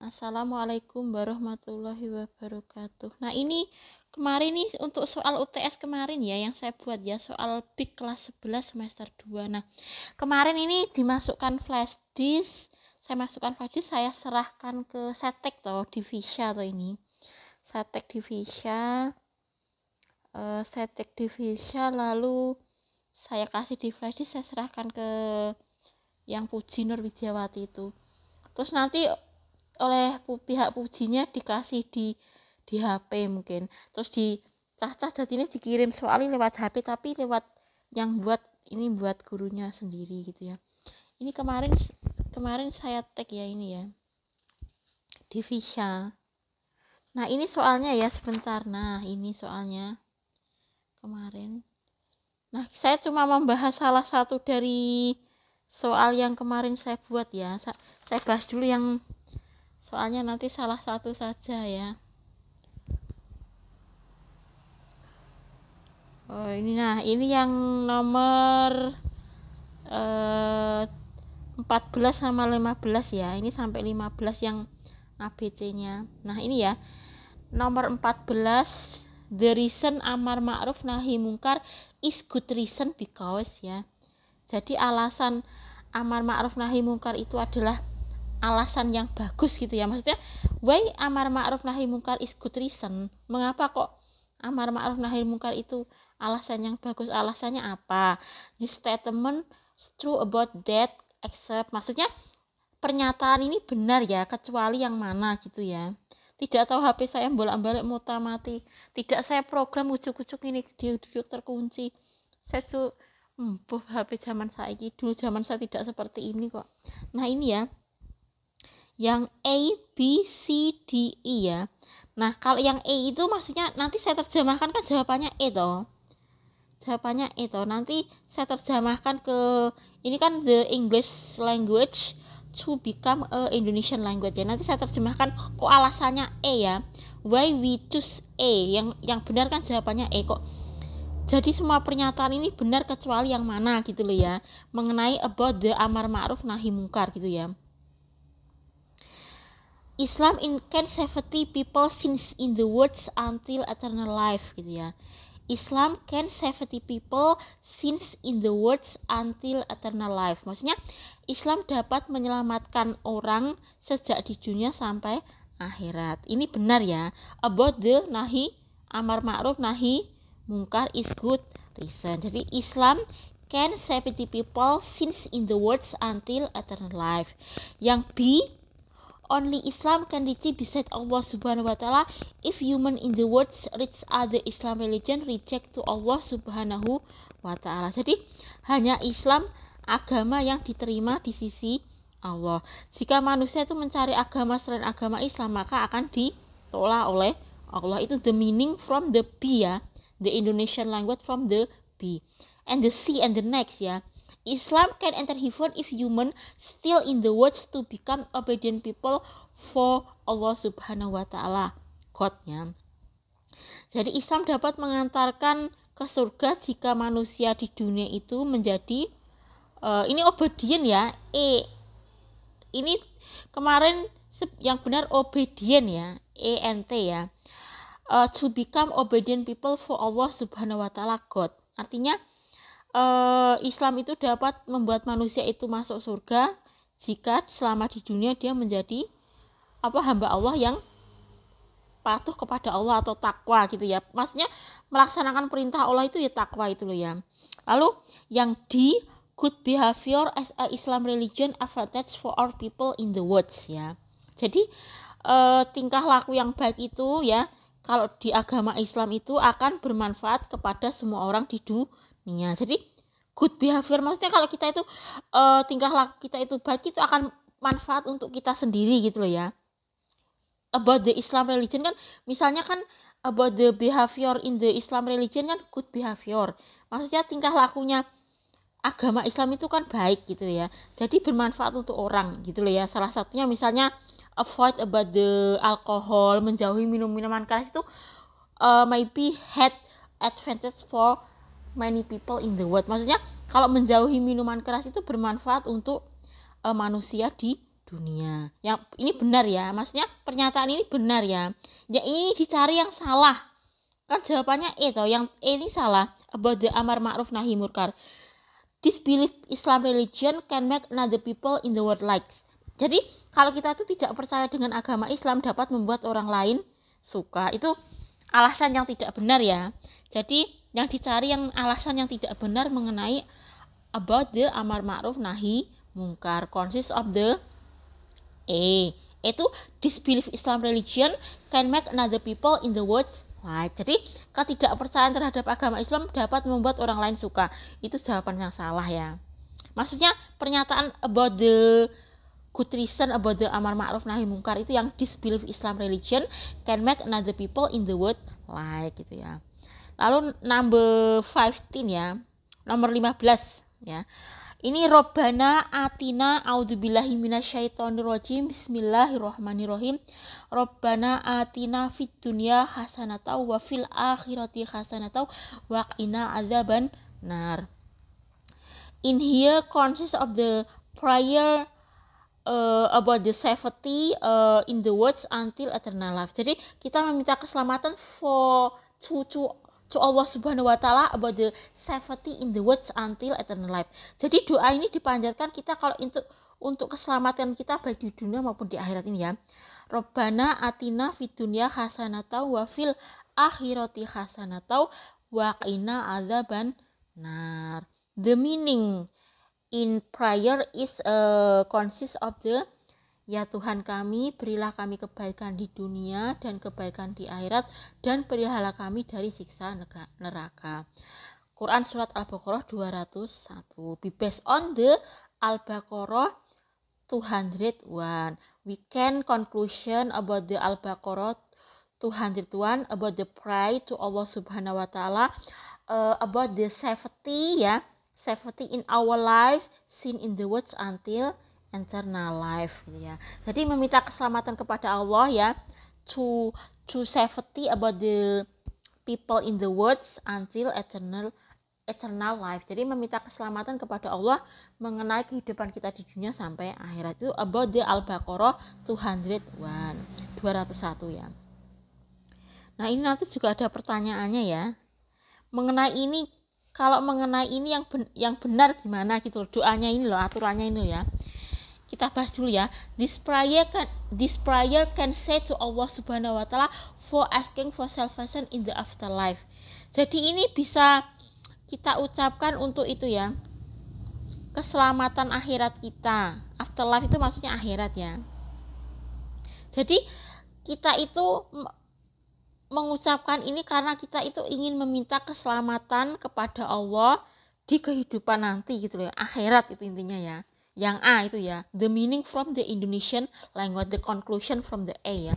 Assalamualaikum warahmatullahi wabarakatuh. Nah, ini kemarin nih untuk soal UTS kemarin ya yang saya buat ya, soal BIK kelas 11 semester 2. Nah, kemarin ini dimasukkan flash disk, saya serahkan ke Setek toh, Divisya toh ini. Setek Divisya lalu saya kasih di flash disk, saya serahkan ke yang Puji Nur Widyawati itu. Terus nanti oleh pihak Pujinya dikasih di HP mungkin, terus dicacah jadi ini dikirim soalnya lewat HP tapi lewat yang buat gurunya sendiri gitu ya. Ini kemarin saya tag ya ini ya, Divisya. Nah ini soalnya ya, sebentar. Nah ini soalnya kemarin. Nah saya cuma membahas salah satu dari soal yang kemarin saya buat ya. Saya bahas dulu yang soalnya, nanti salah satu saja ya. Ini yang nomor 14 sama 15 ya. Ini sampai 15 yang ABC-nya. Nah, ini ya. Nomor 14, the reason amar ma'ruf nahi mungkar is good reason because ya. Jadi alasan amar ma'ruf nahi mungkar itu adalah alasan yang bagus gitu ya. Maksudnya why amar ma'ruf nahi mungkar is good reason? Mengapa kok amar ma'ruf nahi mungkar itu alasan yang bagus? Alasannya apa? This statement true about that except, maksudnya pernyataan ini benar ya kecuali yang mana gitu ya. Tidak tahu HP saya bolak-balik muta mati, tidak saya program ujuk-ujuk ini dia duduk terkunci. Saya tuh HP zaman saya dulu, zaman saya tidak seperti ini kok. Nah ini ya, yang A, B, C, D, E ya. Nah kalau yang E itu maksudnya nanti saya terjemahkan kan jawabannya E toh. Nanti saya terjemahkan ke, ini kan the English language to become a Indonesian language ya. Nanti saya terjemahkan kok alasannya E ya, why we choose E. Yang benar kan jawabannya E kok. Jadi semua pernyataan ini benar kecuali yang mana gitu loh ya, mengenai about the amar ma'ruf nahi mungkar gitu ya. Islam can save people since in the words until eternal life gitu ya. Islam can save people since in the words until eternal life. Maksudnya Islam dapat menyelamatkan orang sejak di dunia sampai akhirat. Ini benar ya. About the nahi amar ma'ruf nahi mungkar is good reason. Jadi Islam can save people since in the words until eternal life. Yang B, only Islam can reach beside Allah subhanahu wa ta'ala if human in the words reach other Islam religion reject to Allah subhanahu wa ta'ala. Jadi hanya Islam agama yang diterima di sisi Allah. Jika manusia itu mencari agama selain agama Islam maka akan ditolak oleh Allah. Itu the meaning from the B ya, the Indonesian language from the B. And the C and the next ya, Islam can enter heaven if human still in the words to become obedient people for Allah subhanahu wa ta'ala, God-nya. Jadi Islam dapat mengantarkan ke surga jika manusia di dunia itu menjadi ini obedient ya, ini kemarin yang benar obedient ya, ENT ya, to become obedient people for Allah subhanahu wa ta'ala, God. Artinya Islam itu dapat membuat manusia itu masuk surga jika selama di dunia dia menjadi hamba Allah yang patuh kepada Allah atau takwa gitu ya. Maksudnya melaksanakan perintah Allah itu ya takwa itu loh ya. Lalu yang D, good behavior as a Islam religion advantage for all people in the world ya. Jadi tingkah laku yang baik itu ya, kalau di agama Islam itu akan bermanfaat kepada semua orang di dunia. Jadi good behavior maksudnya kalau kita itu tingkah laku kita itu baik, itu akan manfaat untuk kita sendiri gitu loh ya. About the Islam religion kan misalnya kan about the behavior in the Islam religion kan good behavior. Maksudnya tingkah lakunya agama Islam itu kan baik gitu ya. Jadi bermanfaat untuk orang gitu loh ya. Salah satunya misalnya avoid about the alcohol, menjauhi minuman keras itu maybe had advantage for many people in the world. Maksudnya kalau menjauhi minuman keras itu bermanfaat untuk manusia di dunia. Yang ini benar ya, maksudnya pernyataan ini benar ya. Yang ini dicari yang salah. Kan jawabannya toh, yang ini salah. About the amar ma'ruf nahi munkar. Disbelief Islam religion can make another people in the world likes. Jadi kalau kita itu tidak percaya dengan agama Islam dapat membuat orang lain suka. Itu alasan yang tidak benar ya. Jadi yang dicari yang alasan yang tidak benar mengenai about the amar ma'ruf nahi munkar. Consists of the itu disbelief Islam religion can make another people in the world like. Jadi ketidakpercayaan terhadap agama Islam dapat membuat orang lain suka. Itu jawaban yang salah ya. Maksudnya pernyataan about the good reason about the amar ma'ruf nahi munkar itu yang disbelief Islam religion can make another people in the world like gitu ya. Lalu number 15 ya. Nomor 15 ya. Ini Robbana atina a'udzubillahi minasyaitonirrajim. Bismillahirrahmanirrahim. Robbana atina fid dunya hasanatan wa fil akhirati hasanatan wa qina adzaban nar. In here consists of the prayer about the safety in the words until eternal life. Jadi kita meminta keselamatan to Allah Subhanahu wa taala about the safety in the words until eternal life. Jadi doa ini dipanjatkan kita kalau untuk keselamatan kita baik di dunia maupun di akhirat ini ya. Robbana atina fid dunya hasanatan wa fil akhirati hasanatan wa qina adzaban nar. The meaning in prayer is consists of the ya Tuhan kami, berilah kami kebaikan di dunia dan kebaikan di akhirat, dan peliharalah kami dari siksa neraka. Quran Surat Al-Baqarah 201. Be based on the Al-Baqarah 201. We can conclusion about the Al-Baqarah 201 about the prayer to Allah Subhanahu wa taala about the safety ya, safety in our life, sin in the words until eternal life gitu ya. Jadi meminta keselamatan kepada Allah ya, to safety about the people in the words until eternal life. Jadi meminta keselamatan kepada Allah mengenai kehidupan kita di dunia sampai akhirat. Itu about the Al-Baqarah 201 ya. Nah, ini nanti juga ada pertanyaannya ya. Mengenai ini, kalau mengenai ini yang benar gimana gitu loh, doanya ini loh, aturannya ini ya. Kita bahas dulu ya. This prayer can say to Allah Subhanahu wa taala for asking for salvation in the afterlife. Jadi ini bisa kita ucapkan untuk itu ya. Keselamatan akhirat kita. Afterlife itu maksudnya akhirat ya. Jadi kita itu mengucapkan ini karena kita itu ingin meminta keselamatan kepada Allah di kehidupan nanti gitu loh. Akhirat itu intinya ya. Yang A itu ya, the meaning from the Indonesian language, the conclusion from the A ya.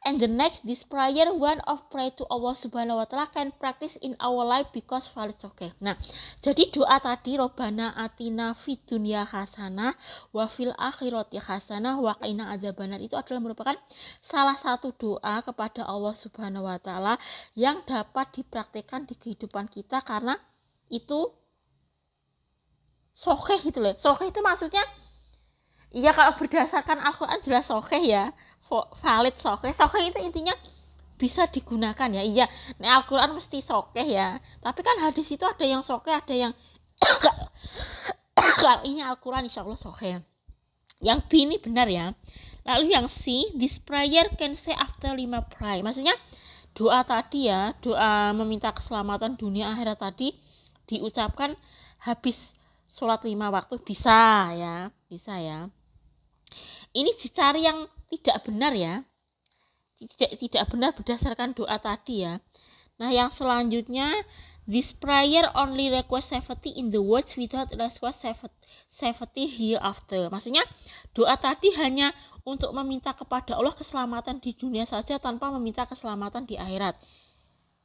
And the next, this prayer one of pray to Allah Subhanahu wa taala can practice in our life because valid. Okay. Nah, jadi doa tadi Robbana atina fid dunya hasanah wa fil akhirati hasanah wa qina adzabannar itu adalah merupakan salah satu doa kepada Allah Subhanahu wa taala yang dapat dipraktikkan di kehidupan kita karena itu sokeh gitu loh. Sokeh itu maksudnya iya kalau berdasarkan Al-Quran jelas sokeh ya, valid sokeh. Sokeh itu intinya bisa digunakan ya. Iya, nah Al-Quran mesti sokeh ya. Tapi kan hadis itu ada yang sokeh, ada yang kalau ini Al-Quran insya Allah sokeh. Yang B ini benar ya. Lalu yang C, this prayer can say after 5 pray. Maksudnya doa tadi ya, doa meminta keselamatan dunia akhirat tadi diucapkan habis sholat 5 waktu bisa ya. Ini dicari yang tidak benar ya. Tidak benar berdasarkan doa tadi ya. Nah, yang selanjutnya, this prayer only request safety in the words without request safety hereafter. Maksudnya doa tadi hanya untuk meminta kepada Allah keselamatan di dunia saja tanpa meminta keselamatan di akhirat.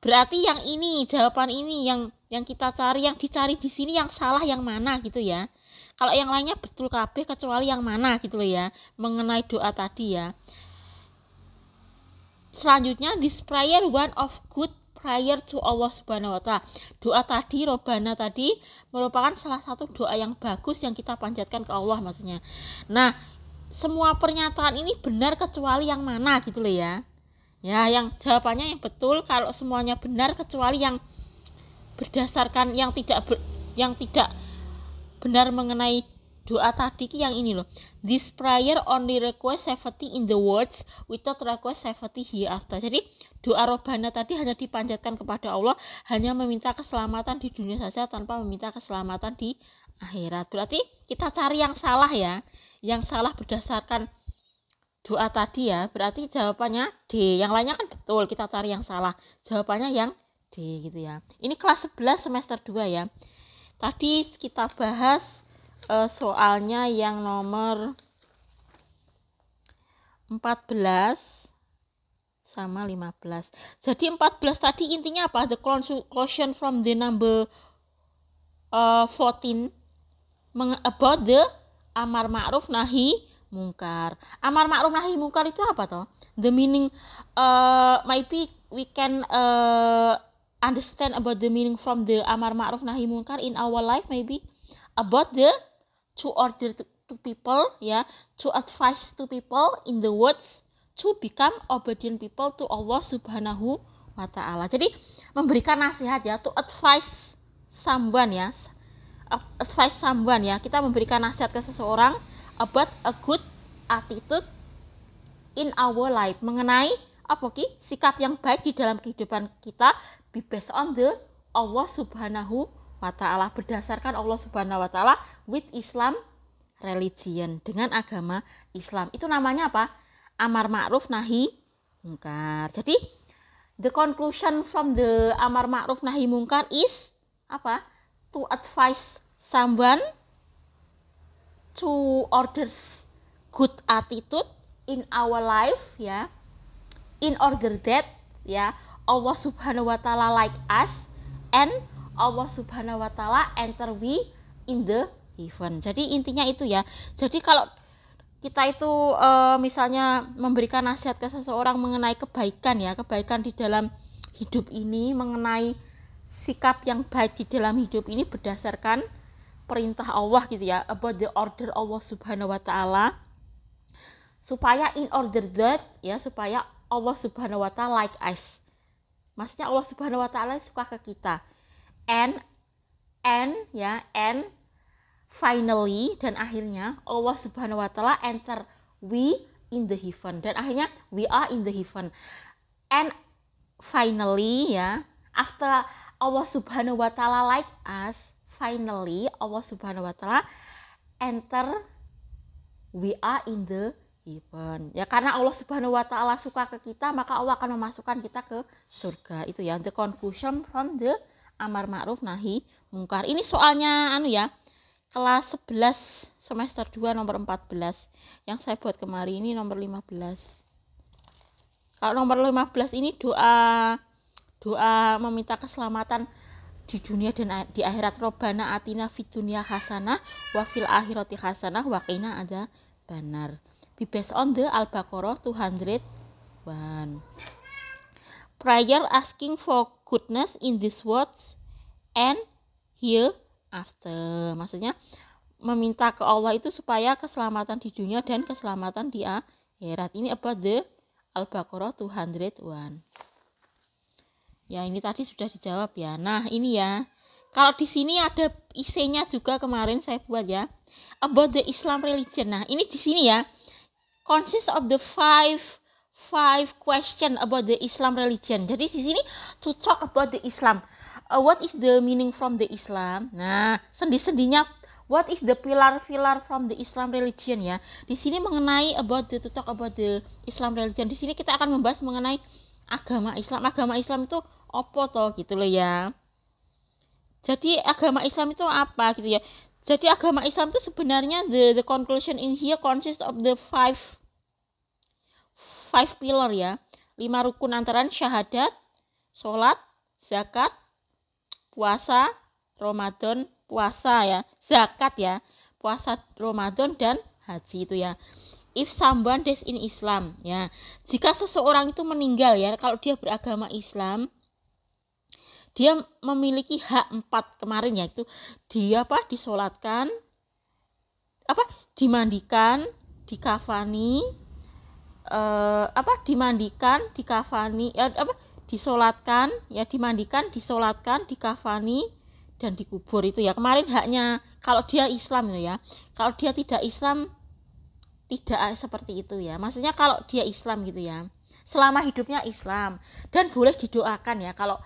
Berarti yang ini, jawaban ini yang kita cari, yang dicari di sini yang salah yang mana gitu ya. Kalau yang lainnya betul kabeh kecuali yang mana gitu loh ya, mengenai doa tadi ya. Selanjutnya, this prayer one of good prayer to Allah Subhanahu wa taala. Doa tadi Robbana tadi merupakan salah satu doa yang bagus yang kita panjatkan ke Allah maksudnya. Nah, semua pernyataan ini benar kecuali yang mana gitu loh ya. Ya, yang jawabannya yang betul kalau semuanya benar kecuali yang berdasarkan yang tidak benar mengenai doa tadi yang ini loh. This prayer only request safety in the words without request safety hereafter. Jadi doa Robbana tadi hanya dipanjatkan kepada Allah, hanya meminta keselamatan di dunia saja tanpa meminta keselamatan di akhirat. Berarti kita cari yang salah ya. Yang salah berdasarkan doa tadi ya. Berarti jawabannya D. Yang lainnya kan betul, kita cari yang salah. Jawabannya yang D gitu ya. Ini kelas 11 semester 2 ya. Tadi kita bahas soalnya yang nomor 14 sama 15. Jadi 14 tadi intinya apa? The conclusion from the number 14 about the amar ma'ruf nahi mungkar. Amar ma'ruf nahi mungkar itu apa toh? The meaning maybe we can understand about the meaning from the amar ma'ruf nahi mungkar in our life, maybe about the to order to people ya, to advise to people in the words to become obedient people to Allah Subhanahu wa ta'ala. Jadi memberikan nasihat ya, to advise someone ya, kita memberikan nasihat ke seseorang about a good attitude in our life, mengenai apa ki sikap yang baik di dalam kehidupan kita, be based on the Allah Subhanahu wa ta'ala, berdasarkan Allah Subhanahu wa ta'ala with Islam religion, dengan agama Islam. Itu namanya apa? Amar ma'ruf nahi mungkar. Jadi the conclusion from the amar ma'ruf nahi mungkar is apa? To advise someone to orders good attitude in our life ya, in order that ya Allah Subhanahu wa ta'ala like us and Allah Subhanahu wa ta'ala enter we in the heaven. Jadi intinya itu ya. Jadi kalau kita itu misalnya memberikan nasihat ke seseorang mengenai kebaikan ya, kebaikan di dalam hidup ini, mengenai sikap yang baik di dalam hidup ini berdasarkan perintah Allah gitu ya, about the order Allah Subhanahu wa ta'ala, supaya in order that ya, supaya Allah Subhanahu wa ta'ala like us. Maksudnya Allah Subhanahu wa ta'ala suka ke kita. And finally, dan akhirnya Allah Subhanahu wa ta'ala enter we in the heaven, dan akhirnya we are in the heaven. And finally ya, after Allah Subhanahu wa ta'ala like us, finally Allah Subhanahu wa ta'ala enter we are in the heaven. Ya, karena Allah Subhanahu wa ta'ala suka ke kita, maka Allah akan memasukkan kita ke surga. Itu ya, the conclusion from the amar ma'ruf nahi mungkar. Ini soalnya ya, kelas 11 semester 2 nomor 14. Yang saya buat kemarin ini nomor 15. Kalau nomor 15 ini doa meminta keselamatan di dunia dan di akhirat. Robbana atina fid dunya hasanah wa fil akhirati hasanah wa qina adzabannar. Be based on the Al-Baqarah 201. Prayer asking for goodness in these words and hereafter. Maksudnya meminta ke Allah itu supaya keselamatan di dunia dan keselamatan di akhirat. Ini about the Al-Baqarah 201. Ya, ini tadi sudah dijawab ya. Nah, ini ya. Kalau di sini ada IC-nya juga kemarin saya buat ya. About the Islam religion. Nah, ini di sini ya. Consists of the five question about the Islam religion. Jadi di sini to talk about the Islam. What is the meaning from the Islam? Nah, sendi-sendinya what is the pillar from the Islam religion ya. Di sini mengenai to talk about the Islam religion. Di sini kita akan membahas mengenai agama Islam. Agama Islam itu apa toh gitu loh ya. Jadi agama Islam itu apa gitu ya. Jadi agama Islam itu sebenarnya the conclusion in here consists of the five pillar ya. 5 rukun antara syahadat, sholat, zakat, puasa, Ramadan, puasa ya, zakat ya, puasa Ramadan dan haji itu ya. If someone dies in Islam ya. Jika seseorang itu meninggal ya, kalau dia beragama Islam, dia memiliki hak 4 kemarin ya, itu dia disolatkan, dimandikan, dikafani, dimandikan, dikafani, disolatkan, ya dimandikan, disolatkan, dikafani, dan dikubur. Itu ya kemarin haknya kalau dia Islam itu ya. Kalau dia tidak Islam tidak seperti itu ya. Maksudnya kalau dia Islam gitu ya, selama hidupnya Islam, dan boleh didoakan ya kalau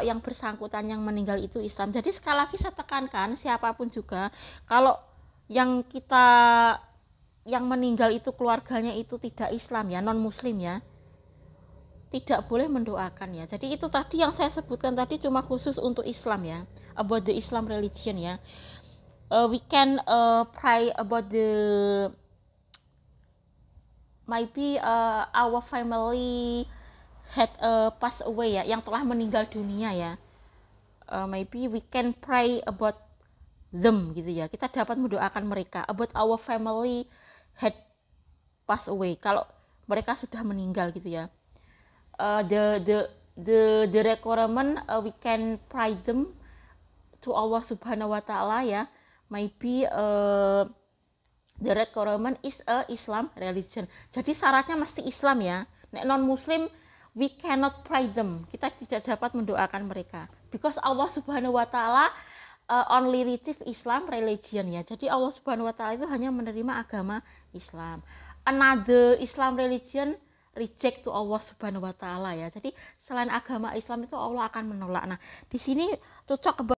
yang bersangkutan yang meninggal itu Islam. Jadi sekali lagi saya tekankan, siapapun juga, kalau yang meninggal itu keluarganya itu tidak Islam ya, non Muslim ya, tidak boleh mendoakan ya. Jadi itu tadi yang saya sebutkan tadi cuma khusus untuk Islam ya, about the Islam religion ya. We can pray about the maybe our family had passed away ya, yang telah meninggal dunia ya. Maybe we can pray about them gitu ya. Kita dapat mendoakan mereka, about our family had passed away, kalau mereka sudah meninggal gitu ya. The requirement we can pray them to Allah Subhanahu wa taala ya. Maybe the requirement is a Islam religion. Jadi syaratnya mesti Islam ya. Nek non Muslim we cannot pray them. Kita tidak dapat mendoakan mereka. Because Allah Subhanahu wa taala only receive Islam religion ya. Jadi Allah Subhanahu wa taala itu hanya menerima agama Islam. Another Islam religion reject to Allah Subhanahu wa taala ya. Jadi selain agama Islam itu Allah akan menolak. Nah, di sini cocok